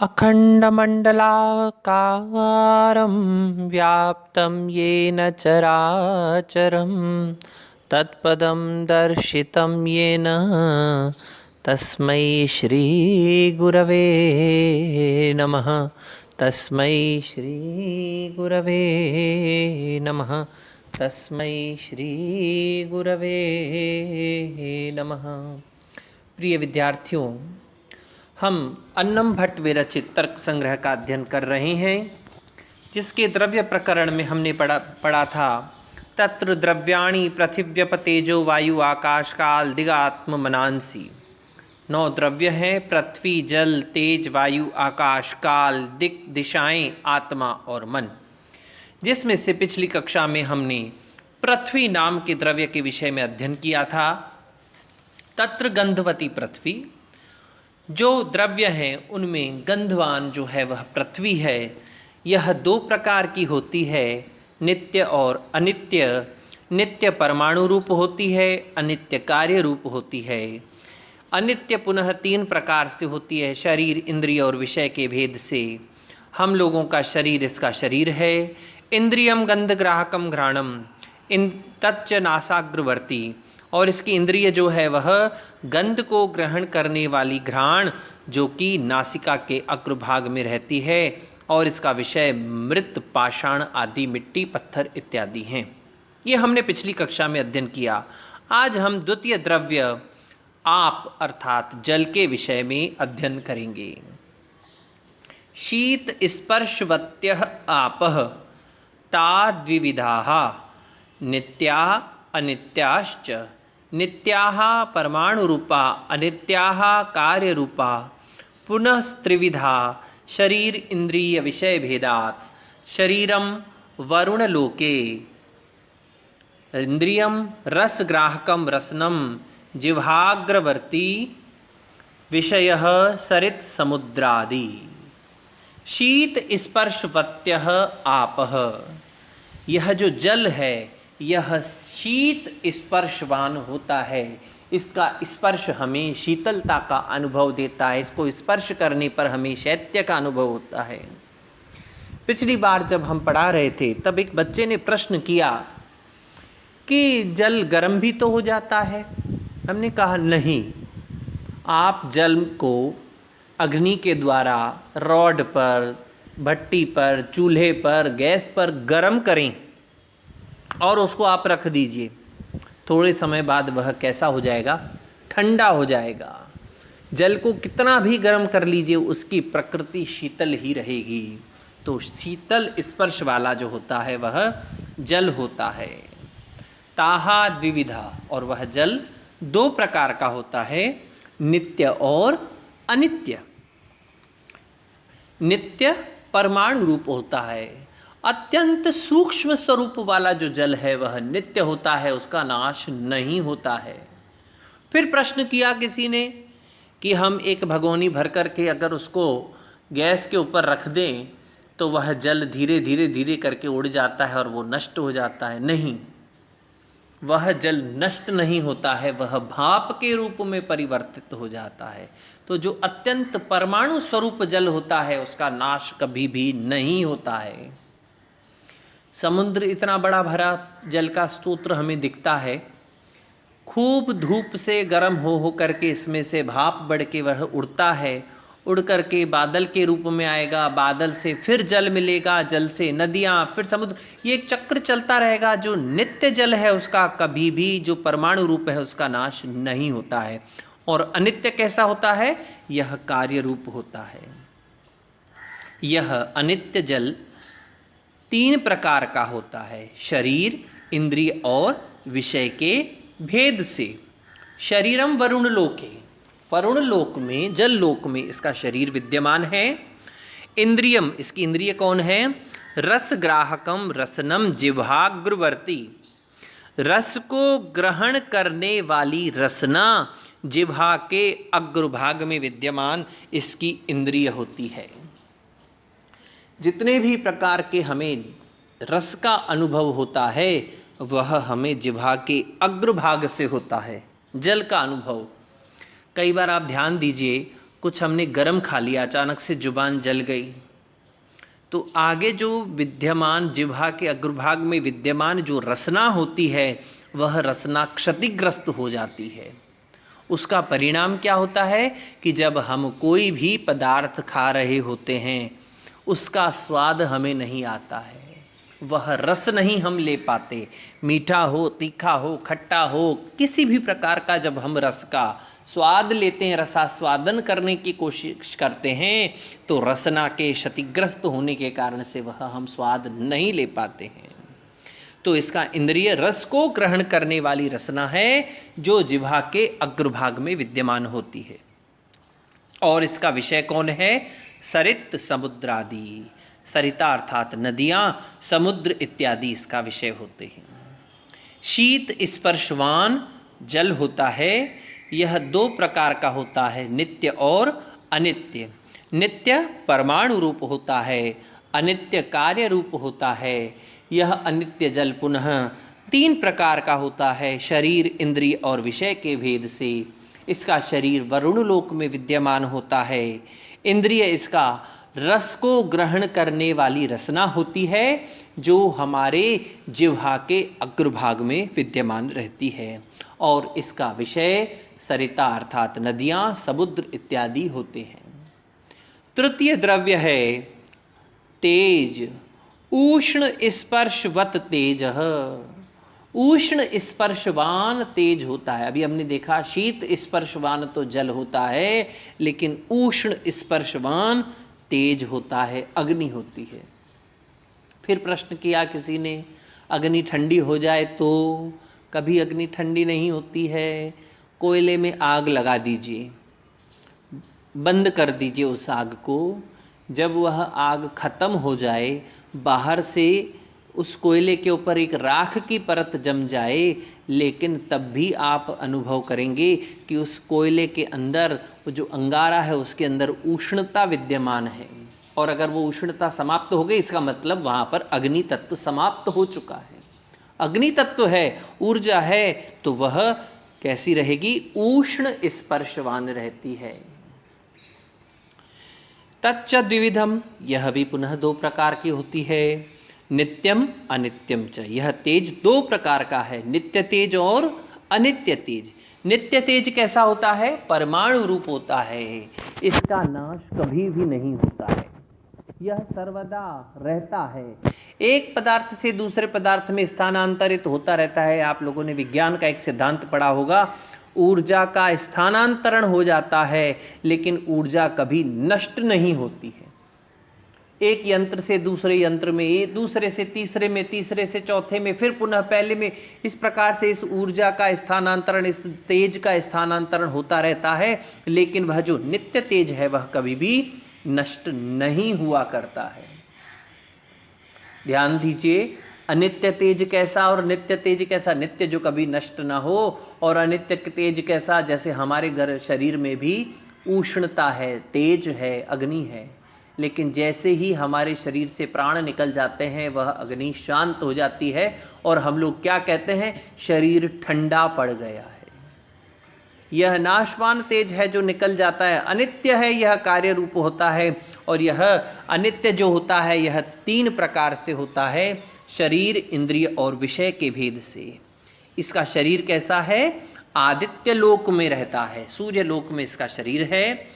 अखण्डमण्डलाकारं व्याप्तं येन चराचरं तत्पदं दर्शितं येन तस्मै श्रीगुरवे नमः। तस्मै श्रीगुरवे नमः। तस्मै श्रीगुरवे नमः। प्रिय विद्यार्थियों, हम अन्नम भट्ट विरचित तर्क संग्रह का अध्ययन कर रहे हैं, जिसके द्रव्य प्रकरण में हमने पढ़ा था तत्र द्रव्याणि पृथिव्यप तेजो वायु आकाश काल दिगात्म मनांसी। 9 द्रव्य हैं: पृथ्वी, जल, तेज, वायु, आकाश, काल, दिक्, दिशाएं, आत्मा और मन। जिसमें से पिछली कक्षा में हमने पृथ्वी नाम के द्रव्य के विषय में अध्ययन किया था। तत्र गंधवती पृथ्वी, जो द्रव्य हैं उनमें गंधवान जो है वह पृथ्वी है। यह 2 प्रकार की होती है, नित्य और अनित्य। नित्य परमाणु रूप होती है, अनित्य कार्य रूप होती है। अनित्य पुनः 3 प्रकार से होती है, शरीर, इंद्रिय और विषय के भेद से। हम लोगों का शरीर इसका शरीर है। इंद्रियम गंधग्राहकम घ्राणम इन तच्च नासाग्रवर्ती, और इसकी इंद्रिय जो है वह गंध को ग्रहण करने वाली घ्राण, जो कि नासिका के अग्रभाग में रहती है, और इसका विषय मृत, पाषाण आदि मिट्टी, पत्थर इत्यादि हैं। ये हमने पिछली कक्षा में अध्ययन किया। आज हम द्वितीय द्रव्य आप अर्थात जल के विषय में अध्ययन करेंगे। शीत स्पर्शवत्यः आपः ता द्विविधाः नित्याः अनित्याश्च। नित्याः परमाणुरूपा, अनित्याः कार्यरूपा। पुनः त्रिविधा शरीर इंद्रिय विषय भेदात्। शरीरम वरुणलोके, इंद्रियम रसग्राहकम रसनम, जिह्वाग्रवर्ती विषयः सरित समुद्रादि। शीत स्पर्शवत्यः आपः, यह जो जल है यह शीत स्पर्शवान होता है। इसका स्पर्श हमें शीतलता का अनुभव देता है। इसको स्पर्श करने पर हमें शैत्य का अनुभव होता है। पिछली बार जब हम पढ़ा रहे थे तब एक बच्चे ने प्रश्न किया कि जल गर्म भी तो हो जाता है। हमने कहा नहीं, आप जल को अग्नि के द्वारा रॉड पर, भट्टी पर, चूल्हे पर, गैस पर गर्म करें और उसको आप रख दीजिए, थोड़े समय बाद वह कैसा हो जाएगा? ठंडा हो जाएगा। जल को कितना भी गर्म कर लीजिए, उसकी प्रकृति शीतल ही रहेगी। तो शीतल स्पर्श वाला जो होता है वह जल होता है। ताहा द्विविधा, और वह जल 2 प्रकार का होता है, नित्य और अनित्य। नित्य परमाणु रूप होता है। अत्यंत सूक्ष्म स्वरूप वाला जो जल है वह नित्य होता है, उसका नाश नहीं होता है। फिर प्रश्न किया किसी ने कि हम एक भगोनी भर करके अगर उसको गैस के ऊपर रख दें तो वह जल धीरे धीरे धीरे करके उड़ जाता है और वो नष्ट हो जाता है। नहीं, वह जल नष्ट नहीं होता है, वह भाप के रूप में परिवर्तित हो जाता है। तो जो अत्यंत परमाणु स्वरूप जल होता है उसका नाश कभी भी नहीं होता है। समुद्र इतना बड़ा भरा जल का स्तोत्र हमें दिखता है, खूब धूप से गर्म हो करके इसमें से भाप बढ़ के वह उड़ता है, उड़ करके बादल के रूप में आएगा, बादल से फिर जल मिलेगा, जल से नदियाँ, फिर समुद्र। ये एक चक्र चलता रहेगा। जो नित्य जल है उसका कभी भी, जो परमाणु रूप है उसका नाश नहीं होता है। और अनित्य कैसा होता है? यह कार्य रूप होता है। यह अनित्य जल 3 प्रकार का होता है, शरीर, इंद्रिय और विषय के भेद से। शरीरम वरुण लोके, वरुण लोक में, जल लोक में इसका शरीर विद्यमान है। इंद्रियम, इसकी इंद्रिय कौन है? रसग्राहकम रसनम जिह्वाग्रवर्ती, रस को ग्रहण करने वाली रसना जिह्वा के अग्रभाग में विद्यमान इसकी इंद्रिय होती है। जितने भी प्रकार के हमें रस का अनुभव होता है वह हमें जिह्वा के अग्रभाग से होता है। जल का अनुभव, कई बार आप ध्यान दीजिए, कुछ हमने गरम खा लिया, अचानक से जुबान जल गई, तो आगे जो विद्यमान जिह्वा के अग्रभाग में विद्यमान जो रसना होती है वह रसना क्षतिग्रस्त हो जाती है। उसका परिणाम क्या होता है कि जब हम कोई भी पदार्थ खा रहे होते हैं उसका स्वाद हमें नहीं आता है, वह रस नहीं हम ले पाते। मीठा हो, तीखा हो, खट्टा हो, किसी भी प्रकार का जब हम रस का स्वाद लेते हैं, रसास्वादन करने की कोशिश करते हैं, तो रसना के क्षतिग्रस्त होने के कारण से वह हम स्वाद नहीं ले पाते हैं। तो इसका इंद्रिय रस को ग्रहण करने वाली रसना है जो जिह्वा के अग्रभाग में विद्यमान होती है। और इसका विषय कौन है? सरित समुद्र आदि। सरिता अर्थात नदियाँ, समुद्र इत्यादि इसका विषय होते हैं। शीत स्पर्शवान जल होता है, यह दो प्रकार का होता है, नित्य और अनित्य। नित्य परमाणु रूप होता है, अनित्य कार्य रूप होता है। यह अनित्य जल पुनः तीन प्रकार का होता है, शरीर, इंद्रिय और विषय के भेद से। इसका शरीर वरुण लोक में विद्यमान होता है। इंद्रिय इसका रस को ग्रहण करने वाली रसना होती है जो हमारे जिह्वा के अग्रभाग में विद्यमान रहती है। और इसका विषय सरिता अर्थात नदियाँ, समुद्र इत्यादि होते हैं। तृतीय द्रव्य है तेज। उष्ण स्पर्शवत तेज। उष्ण स्पर्शवान तेज होता है। अभी हमने देखा शीत स्पर्शवान तो जल होता है, लेकिन उष्ण स्पर्शवान तेज होता है, अग्नि होती है। फिर प्रश्न किया किसी ने, अग्नि ठंडी हो जाए तो? कभी अग्नि ठंडी नहीं होती है। कोयले में आग लगा दीजिए, बंद कर दीजिए उस आग को। जब वह आग खत्म हो जाए, बाहर से उस कोयले के ऊपर एक राख की परत जम जाए, लेकिन तब भी आप अनुभव करेंगे कि उस कोयले के अंदर वो जो अंगारा है उसके अंदर उष्णता विद्यमान है। और अगर वो उष्णता समाप्त हो गई, इसका मतलब वहाँ पर अग्नि तत्व समाप्त हो चुका है। अग्नि तत्व है, ऊर्जा है, तो वह कैसी रहेगी? उष्ण स्पर्शवान रहती है। तच्च द्विविधम, यह भी पुनः दो प्रकार की होती है, नित्यम अनित्यम च। यह तेज दो प्रकार का है, नित्य तेज और अनित्य तेज। नित्य तेज कैसा होता है? परमाणु रूप होता है, इसका नाश कभी भी नहीं होता है, यह सर्वदा रहता है, एक पदार्थ से दूसरे पदार्थ में स्थानांतरित होता रहता है। आप लोगों ने विज्ञान का एक सिद्धांत पढ़ा होगा, ऊर्जा का स्थानांतरण हो जाता है लेकिन ऊर्जा कभी नष्ट नहीं होती है। एक यंत्र से दूसरे यंत्र में, दूसरे से तीसरे में, तीसरे से चौथे में, फिर पुनः पहले में, इस प्रकार से इस ऊर्जा का स्थानांतरण, इस तेज का स्थानांतरण होता रहता है। लेकिन वह जो नित्य तेज है वह कभी भी नष्ट नहीं हुआ करता है। ध्यान दीजिए, अनित्य तेज कैसा और नित्य तेज कैसा? नित्य जो कभी नष्ट ना हो, और अनित्य तेज कैसा? जैसे हमारे घर शरीर में भी उष्णता है, तेज है, अग्नि है, लेकिन जैसे ही हमारे शरीर से प्राण निकल जाते हैं वह अग्नि शांत हो जाती है और हम लोग क्या कहते हैं? शरीर ठंडा पड़ गया है। यह नाशवान तेज है जो निकल जाता है, अनित्य है, यह कार्य रूप होता है। और यह अनित्य जो होता है यह तीन प्रकार से होता है, शरीर, इंद्रिय और विषय के भेद से। इसका शरीर कैसा है? आदित्य लोक में रहता है, सूर्य लोक में इसका शरीर है।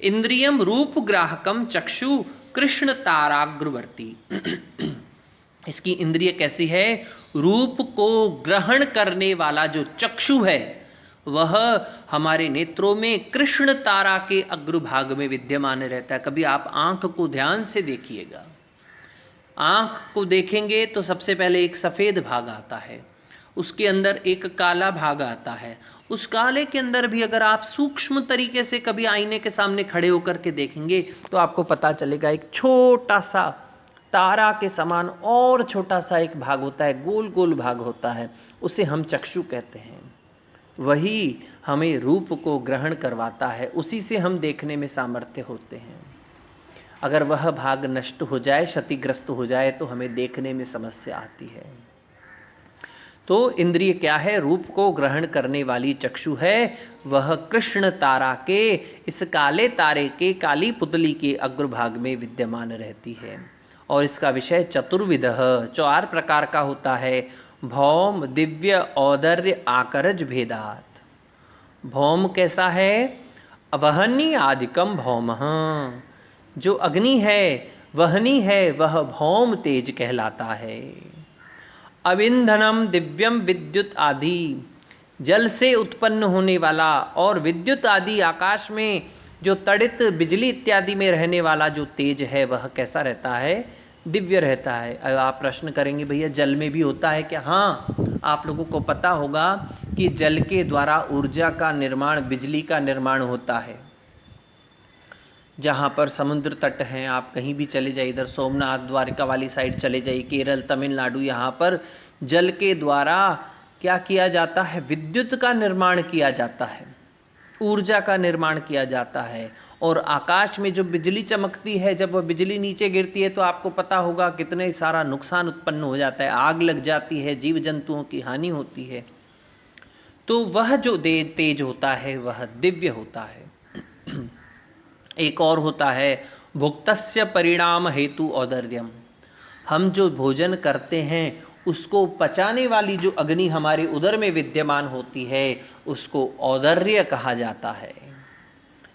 इंद्रियम रूप ग्राहकम चक्षु कृष्ण ताराग्रवर्ती। इसकी इंद्रिय कैसी है? रूप को ग्रहण करने वाला जो चक्षु है वह हमारे नेत्रों में कृष्ण तारा के अग्रभाग में विद्यमान रहता है। कभी आप आंख को ध्यान से देखिएगा, आंख को देखेंगे तो सबसे पहले एक सफ़ेद भाग आता है, उसके अंदर एक काला भाग आता है। उस काले के अंदर भी अगर आप सूक्ष्म तरीके से कभी आईने के सामने खड़े होकर के देखेंगे तो आपको पता चलेगा एक छोटा सा तारा के समान और छोटा सा एक भाग होता है, गोल गोल भाग होता है, उसे हम चक्षु कहते हैं। वही हमें रूप को ग्रहण करवाता है, उसी से हम देखने में सामर्थ्य होते हैं। अगर वह भाग नष्ट हो जाए, क्षतिग्रस्त हो जाए, तो हमें देखने में समस्या आती है। तो इंद्रिय क्या है? रूप को ग्रहण करने वाली चक्षु है, वह कृष्ण तारा के, इस काले तारे के, काली पुतली के अग्रभाग में विद्यमान रहती है। और इसका विषय चतुर्विधः, 4 प्रकार का होता है। भौम, दिव्य, औदर्य, आकरज भेदात। भौम कैसा है? वहनी आदिकम भौमः, जो अग्नि है, वहनी है, वह भौम तेज कहलाता है। अविंधनम दिव्यम विद्युत आदि, जल से उत्पन्न होने वाला और विद्युत आदि आकाश में जो तड़ित बिजली इत्यादि में रहने वाला जो तेज है, वह कैसा रहता है? दिव्य रहता है। अब आप प्रश्न करेंगे भैया जल में भी होता है क्या? हाँ, आप लोगों को पता होगा कि जल के द्वारा ऊर्जा का निर्माण, बिजली का निर्माण होता है। जहाँ पर समुद्र तट हैं, आप कहीं भी चले जाइए, इधर सोमनाथ द्वारका वाली साइड चले जाइए, केरल, तमिलनाडु, यहाँ पर जल के द्वारा क्या किया जाता है? विद्युत का निर्माण किया जाता है, ऊर्जा का निर्माण किया जाता है। और आकाश में जो बिजली चमकती है, जब वह बिजली नीचे गिरती है तो आपको पता होगा कितने सारा नुकसान उत्पन्न हो जाता है, आग लग जाती है, जीव जंतुओं की हानि होती है। तो वह जो तेज होता है वह दिव्य होता है। एक और होता है भुक्तस्य परिणाम हेतु औदर्यम, हम जो भोजन करते हैं उसको पचाने वाली जो अग्नि हमारे उदर में विद्यमान होती है उसको औदर्य कहा जाता है,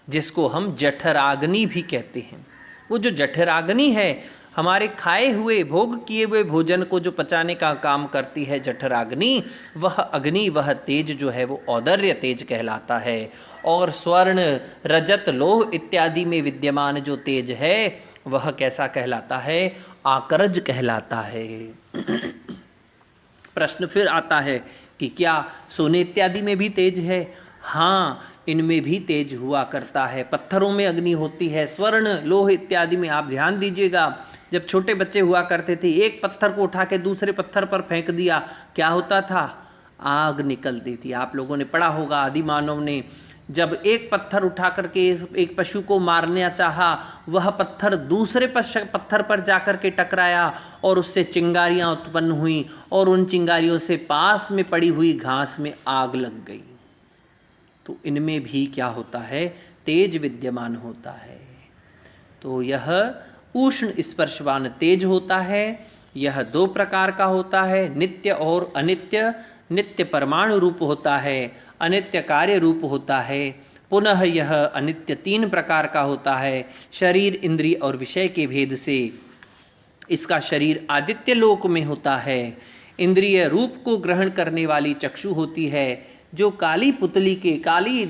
जिसको हम जठराग्नि भी कहते हैं। वो जो जठराग्नि है, हमारे खाए हुए, भोग किए हुए भोजन को जो पचाने का काम करती है जठराग्नि, वह अग्नि, वह तेज जो है वो औदर्य तेज कहलाता है। और स्वर्ण, रजत, लोह इत्यादि में विद्यमान जो तेज है वह कैसा कहलाता है? आकरज कहलाता है। प्रश्न फिर आता है कि क्या सोने इत्यादि में भी तेज है? हाँ, इनमें भी तेज हुआ करता है। पत्थरों में अग्नि होती है, स्वर्ण, लोह इत्यादि में। आप ध्यान दीजिएगा, जब छोटे बच्चे हुआ करते थे, एक पत्थर को उठा के दूसरे पत्थर पर फेंक दिया, क्या होता था? आग निकलती थी। आप लोगों ने पढ़ा होगा, आदि मानव ने जब एक पत्थर उठा करके एक पशु को मारना चाहा, वह पत्थर दूसरे पत्थर पर जाकर के टकराया और उससे चिंगारियां उत्पन्न हुई और उन चिंगारियों से पास में पड़ी हुई घास में आग लग गई। तो इनमें भी क्या होता है? तेज विद्यमान होता है। तो यह उष्ण स्पर्शवान तेज होता है। यह 2 प्रकार का होता है, नित्य और अनित्य। नित्य परमाणु रूप होता है, अनित्य कार्य रूप होता है। पुनः यह अनित्य 3 प्रकार का होता है। शरीर, इंद्रिय और विषय के भेद से इसका शरीर आदित्य लोक में होता है। इंद्रिय रूप को ग्रहण करने वाली चक्षु होती है, जो काली पुतली के, काली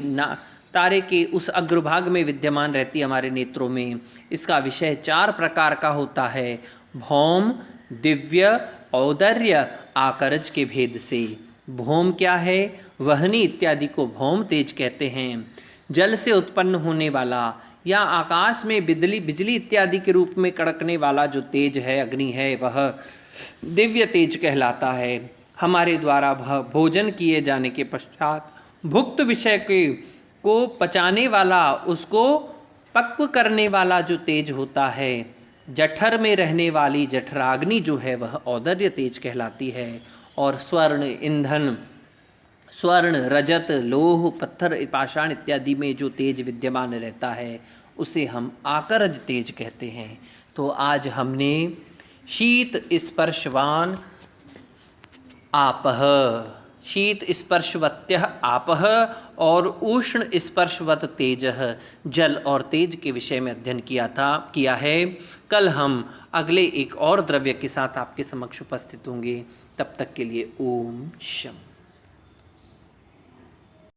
तारे के उस अग्रभाग में विद्यमान रहती है हमारे नेत्रों में। इसका विषय 4 प्रकार का होता है, भौम, दिव्य, औदर्य, आकरज के भेद से। भौम क्या है? वहनी इत्यादि को भौम तेज कहते हैं। जल से उत्पन्न होने वाला या आकाश में बिजली इत्यादि के रूप में कड़कने वाला जो तेज है, अग्नि है, वह दिव्य तेज कहलाता है। हमारे द्वारा भोजन किए जाने के पश्चात भुक्त विषय को पचाने वाला, उसको पक्व करने वाला जो तेज होता है, जठर में रहने वाली जठराग्नि जो है वह औदर्य तेज कहलाती है। और स्वर्ण, ईंधन, स्वर्ण, रजत, लोह, पत्थर, पाषाण इत्यादि में जो तेज विद्यमान रहता है उसे हम आकरज तेज कहते हैं। तो आज हमने शीत स्पर्शवान आपः, शीत स्पर्शवत्यः आपः और उष्ण स्पर्शवत तेजः, जल और तेज के विषय में अध्ययन किया है। कल हम अगले एक और द्रव्य के साथ आपके समक्ष उपस्थित होंगे। तब तक के लिए ओम शम।